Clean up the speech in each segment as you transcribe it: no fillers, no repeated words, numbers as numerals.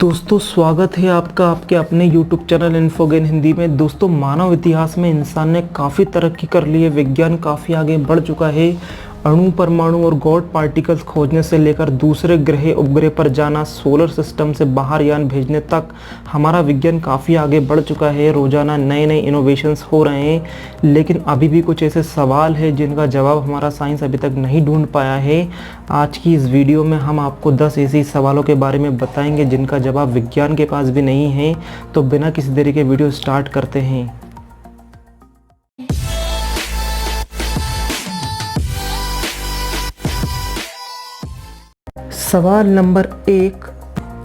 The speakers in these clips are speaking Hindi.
दोस्तों स्वागत है आपका आपके अपने YouTube चैनल इन्फोगेन हिंदी में। दोस्तों मानव इतिहास में इंसान ने काफ़ी तरक्की कर ली है, विज्ञान काफ़ी आगे बढ़ चुका है। अणु परमाणु और गॉड पार्टिकल्स खोजने से लेकर दूसरे ग्रह उपग्रह पर जाना, सोलर सिस्टम से बाहर यान भेजने तक हमारा विज्ञान काफ़ी आगे बढ़ चुका है। रोज़ाना नए नए इनोवेशंस हो रहे हैं, लेकिन अभी भी कुछ ऐसे सवाल हैं जिनका जवाब हमारा साइंस अभी तक नहीं ढूंढ पाया है। आज की इस वीडियो में हम आपको 10 ऐसे सवालों के बारे में बताएंगे जिनका जवाब विज्ञान के पास भी नहीं है। तो बिना किसी देरी के वीडियो स्टार्ट करते हैं। सवाल नंबर 1,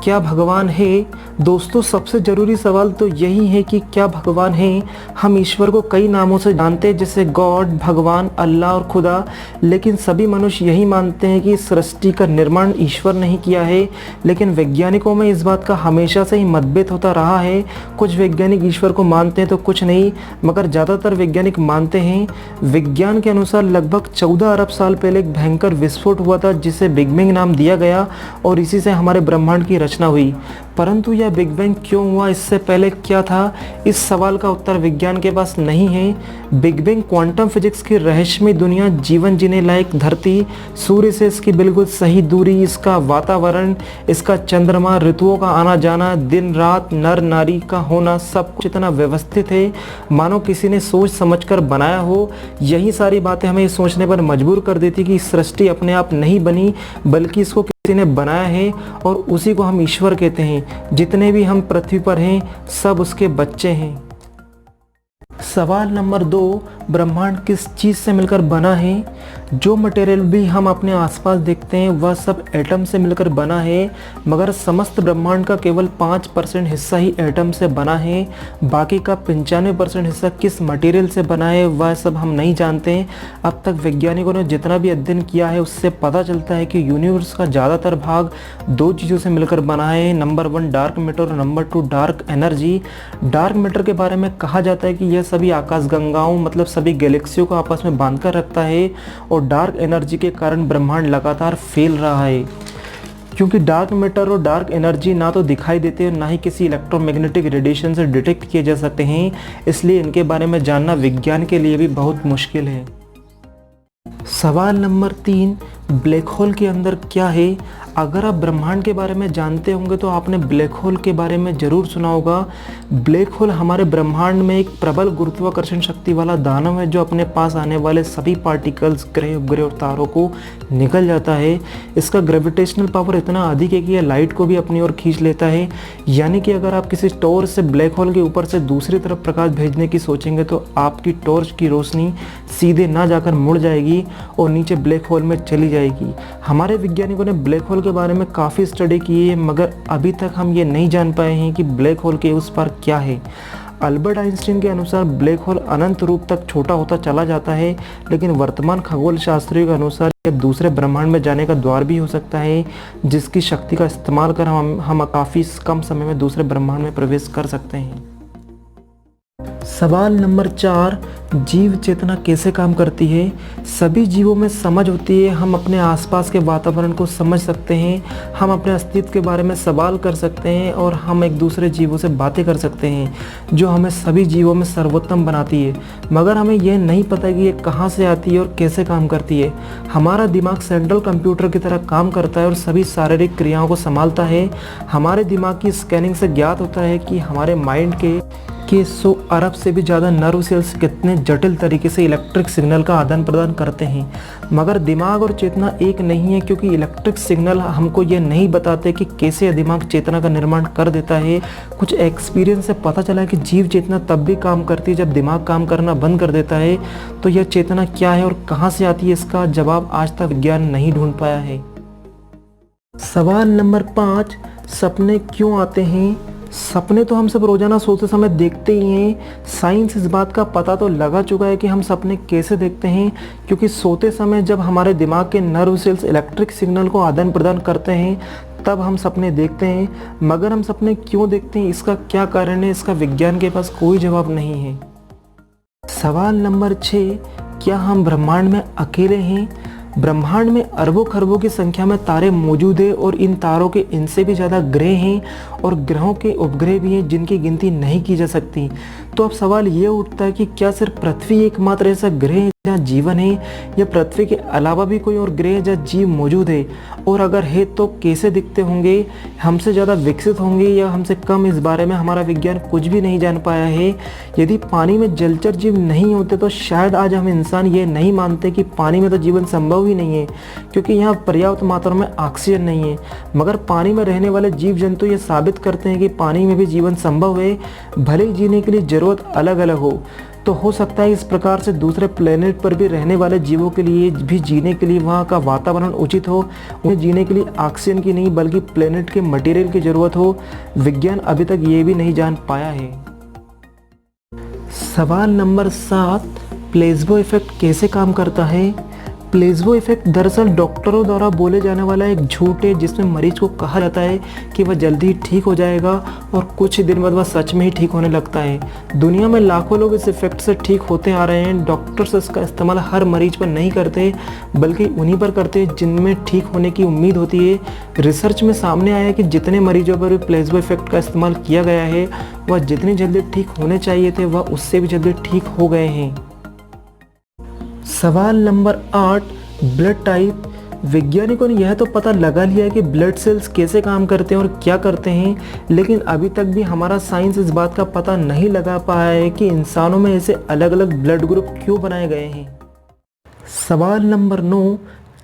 क्या भगवान है? दोस्तों सबसे ज़रूरी सवाल तो यही है कि क्या भगवान है। हम ईश्वर को कई नामों से जानते हैं, जैसे गॉड, भगवान, अल्लाह और खुदा, लेकिन सभी मनुष्य यही मानते हैं कि सृष्टि का निर्माण ईश्वर ने ही किया है। लेकिन वैज्ञानिकों में इस बात का हमेशा से ही मतभेद होता रहा है। कुछ वैज्ञानिक ईश्वर को मानते हैं तो कुछ नहीं, मगर ज़्यादातर वैज्ञानिक मानते हैं। विज्ञान के अनुसार लगभग 14 अरब साल पहले एक भयंकर विस्फोट हुआ था जिसे बिग बैंग नाम दिया गया और इसी से हमारे ब्रह्मांड की रचना हुई। परंतु यह बिग बैंग क्यों हुआ, इससे पहले क्या था, इस सवाल का उत्तर विज्ञान के पास नहीं है। बिग बैंग क्वांटम फिजिक्स की रहस्यमय दुनिया, जीवन जीने लायक धरती, सूर्य से इसकी बिल्कुल सही दूरी, इसका वातावरण, इसका चंद्रमा, ऋतुओं का आना जाना, दिन रात, नर नारी का होना, सब कुछ इतना व्यवस्थित है मानो किसी ने सोच समझकर बनाया हो। यही सारी बातें हमें सोचने पर मजबूर कर देती कि सृष्टि अपने आप नहीं बनी, बल्कि इसको किसी ने बनाया है और उसी को हम ईश्वर कहते हैं। जितने भी हम पृथ्वी पर हैं सब उसके बच्चे हैं। सवाल नंबर 2, ब्रह्मांड किस चीज़ से मिलकर बना है? जो मटेरियल भी हम अपने आसपास देखते हैं वह सब एटम से मिलकर बना है, मगर समस्त ब्रह्मांड का केवल 5% हिस्सा ही एटम से बना है। बाकी का 95% हिस्सा किस मटेरियल से बना है वह सब हम नहीं जानते। अब तक वैज्ञानिकों ने जितना भी अध्ययन किया है उससे पता चलता है कि यूनिवर्स का ज़्यादातर भाग 2 चीज़ों से मिलकर बना है। नंबर 1 डार्क मैटर और number 2 dark energy. Dark matter के बारे में कहा जाता है कि यह सभी आकाशगंगाओं मतलब सभी गैलेक्सियों को आपस में बांध कर रखता है, और डार्क एनर्जी के कारण ब्रह्मांड लगातार फैल रहा है। क्योंकि डार्क मैटर और डार्क एनर्जी ना तो दिखाई देते हैं ना ही किसी इलेक्ट्रोमैग्नेटिक रेडिएशन से डिटेक्ट किए जा सकते हैं, इसलिए इनके बारे में जानना विज्ञान के लिए भी बहुत मुश्किल है। सवाल नंबर 3, ब्लैक होल के अंदर क्या है? अगर आप ब्रह्मांड के बारे में जानते होंगे तो आपने ब्लैक होल के बारे में ज़रूर सुना होगा। ब्लैक होल हमारे ब्रह्मांड में एक प्रबल गुरुत्वाकर्षण शक्ति वाला दानव है जो अपने पास आने वाले सभी पार्टिकल्स, ग्रह उपग्रह और तारों को निगल जाता है। इसका ग्रेविटेशनल पावर इतना अधिक है कि यह लाइट को भी अपनी ओर खींच लेता है। यानी कि अगर आप किसी टॉर्च से ब्लैक होल के ऊपर से दूसरी तरफ प्रकाश भेजने की सोचेंगे तो आपकी टॉर्च की रोशनी सीधे ना जाकर मुड़ जाएगी और नीचे ब्लैक होल में चली जाएगी। हमारे वैज्ञानिकों ने ब्लैक होल के बारे में काफ़ी स्टडी की है, मगर अभी तक हम ये नहीं जान पाए हैं कि ब्लैक होल के उस पार क्या है। अल्बर्ट आइंस्टीन के अनुसार ब्लैक होल अनंत रूप तक छोटा होता चला जाता है, लेकिन वर्तमान खगोल शास्त्रियों के अनुसार यह दूसरे ब्रह्मांड में जाने का द्वार भी हो सकता है, जिसकी शक्ति का इस्तेमाल कर हम काफ़ी कम समय में दूसरे ब्रह्मांड में प्रवेश कर सकते हैं। सवाल नंबर 4, जीव चेतना कैसे काम करती है? सभी जीवों में समझ होती है। हम अपने आसपास के वातावरण को समझ सकते हैं, हम अपने अस्तित्व के बारे में सवाल कर सकते हैं और हम एक दूसरे जीवों से बातें कर सकते हैं, जो हमें सभी जीवों में सर्वोत्तम बनाती है। मगर हमें यह नहीं पता कि ये कहाँ से आती है और कैसे काम करती है। हमारा दिमाग सेंट्रल कंप्यूटर की तरह काम करता है और सभी शारीरिक क्रियाओं को संभालता है। हमारे दिमाग की स्कैनिंग से ज्ञात होता है कि हमारे माइंड के 100 अरब से भी ज़्यादा नर्व सेल्स कितने जटिल तरीके से इलेक्ट्रिक सिग्नल का आदान प्रदान करते हैं। मगर दिमाग और चेतना एक नहीं है, क्योंकि इलेक्ट्रिक सिग्नल हमको ये नहीं बताते कि कैसे दिमाग चेतना का निर्माण कर देता है। कुछ एक्सपीरियंस से पता चला है कि जीव चेतना तब भी काम करती है जब दिमाग काम करना बंद कर देता है। तो यह चेतना क्या है और कहाँ से आती है, इसका जवाब आज तक विज्ञान नहीं ढूंढ पाया है। सवाल नंबर 5, सपने क्यों आते हैं? सपने तो हम सब रोजाना सोते समय देखते ही हैं। साइंस इस बात का पता तो लगा चुका है कि हम सपने कैसे देखते हैं, क्योंकि सोते समय जब हमारे दिमाग के नर्व सेल्स इलेक्ट्रिक सिग्नल को आदान प्रदान करते हैं तब हम सपने देखते हैं। मगर हम सपने क्यों देखते हैं, इसका क्या कारण है, इसका विज्ञान के पास कोई जवाब नहीं है। सवाल नंबर 6, क्या हम ब्रह्मांड में अकेले हैं? ब्रह्मांड में अरबों खरबों की संख्या में तारे मौजूद है और इन तारों के इनसे भी ज़्यादा ग्रह हैं और ग्रहों के उपग्रह भी हैं जिनकी गिनती नहीं की जा सकती। तो अब सवाल ये उठता है कि क्या सिर्फ पृथ्वी एकमात्र ऐसा ग्रह है जहाँ जीवन है, या पृथ्वी के अलावा भी कोई और ग्रह है जहाँ जीव मौजूद है, और अगर है तो कैसे दिखते होंगे, हमसे ज़्यादा विकसित होंगे या हमसे कम? इस बारे में हमारा विज्ञान कुछ भी नहीं जान पाया है। यदि पानी में जलचर जीव नहीं होते तो शायद आज हम इंसान ये नहीं मानते कि पानी में तो जीवन संभव ही नहीं है, क्योंकि यहाँ पर्याप्त मात्रा में ऑक्सीजन नहीं है। मगर पानी में रहने वाले जीव जंतु ये साबित करते हैं कि पानी में भी जीवन संभव है, भले ही जीने के लिए ज़रूरत अलग अलग हो। तो हो सकता है इस प्रकार से दूसरे प्लेनेट पर भी रहने वाले जीवों के लिए भी जीने के लिए वहाँ का वातावरण उचित हो, उन्हें जीने के लिए ऑक्सीजन की नहीं बल्कि प्लेनेट के मटेरियल की ज़रूरत हो। विज्ञान अभी तक ये भी नहीं जान पाया है। सवाल नंबर 7, प्लेसबो इफेक्ट कैसे काम करता है? प्लेसबो इफेक्ट दरअसल डॉक्टरों द्वारा बोले जाने वाला एक झूठ है जिसमें मरीज को कहा जाता है कि वह जल्दी ठीक हो जाएगा और कुछ ही दिन बाद वह सच में ही ठीक होने लगता है। दुनिया में लाखों लोग इस इफेक्ट से ठीक होते आ रहे हैं। डॉक्टर्स इसका इस्तेमाल हर मरीज पर नहीं करते बल्कि उन्हीं पर करते हैं जिनमें ठीक होने की उम्मीद होती है। रिसर्च में सामने आया है कि जितने मरीजों पर प्लेसबो इफेक्ट का इस्तेमाल किया गया है वह जितनी जल्दी ठीक होने चाहिए थे वह उससे भी जल्दी ठीक हो गए हैं। सवाल नंबर 8, ब्लड टाइप। वैज्ञानिकों ने यह तो पता लगा लिया है कि ब्लड सेल्स कैसे काम करते हैं और क्या करते हैं, लेकिन अभी तक भी हमारा साइंस इस बात का पता नहीं लगा पाया है कि इंसानों में ऐसे अलग अलग ब्लड ग्रुप क्यों बनाए गए हैं। सवाल नंबर 9,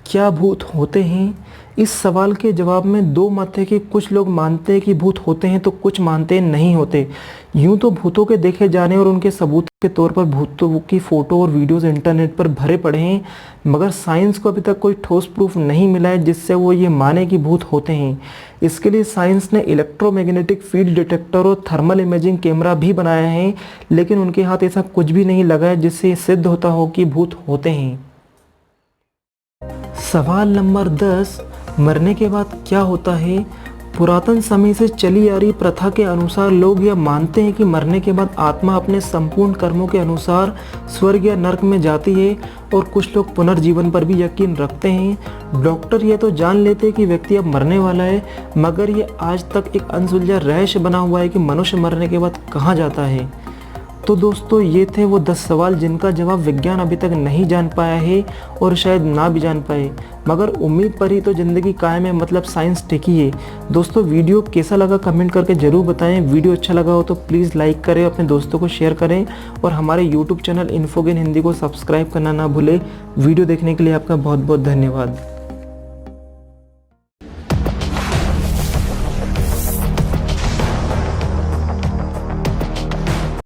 क्या भूत होते हैं? इस सवाल के जवाब में दो मत है कि कुछ लोग मानते हैं कि भूत होते हैं तो कुछ मानते हैं नहीं होते। यूं तो भूतों के देखे जाने और उनके सबूत के तौर पर भूतों की फ़ोटो और वीडियोस इंटरनेट पर भरे पड़े हैं, मगर साइंस को अभी तक कोई ठोस प्रूफ नहीं मिला है जिससे वो ये माने कि भूत होते हैं। इसके लिए साइंस ने इलेक्ट्रोमैग्नेटिक फील्ड डिटेक्टर और थर्मल इमेजिंग कैमरा भी बनाया है, लेकिन उनके हाथ ऐसा कुछ भी नहीं लगा है जिससे सिद्ध होता हो कि भूत होते हैं। सवाल नंबर 10, मरने के बाद क्या होता है? पुरातन समय से चली आ रही प्रथा के अनुसार लोग यह मानते हैं कि मरने के बाद आत्मा अपने संपूर्ण कर्मों के अनुसार स्वर्ग या नरक में जाती है, और कुछ लोग पुनर्जीवन पर भी यकीन रखते हैं। डॉक्टर यह तो जान लेते हैं कि व्यक्ति अब मरने वाला है, मगर ये आज तक एक अनसुलझा रहस्य बना हुआ है कि मनुष्य मरने के बाद कहाँ जाता है। तो दोस्तों ये थे वो 10 सवाल जिनका जवाब विज्ञान अभी तक नहीं जान पाया है और शायद ना भी जान पाए, मगर उम्मीद पर ही तो ज़िंदगी कायम है, मतलब साइंस टिकी है। दोस्तों वीडियो कैसा लगा कमेंट करके ज़रूर बताएं। वीडियो अच्छा लगा हो तो प्लीज़ लाइक करें, अपने दोस्तों को शेयर करें और हमारे यूट्यूब चैनल इन्फोगेन हिंदी को सब्सक्राइब करना ना भूलें। वीडियो देखने के लिए आपका बहुत बहुत धन्यवाद।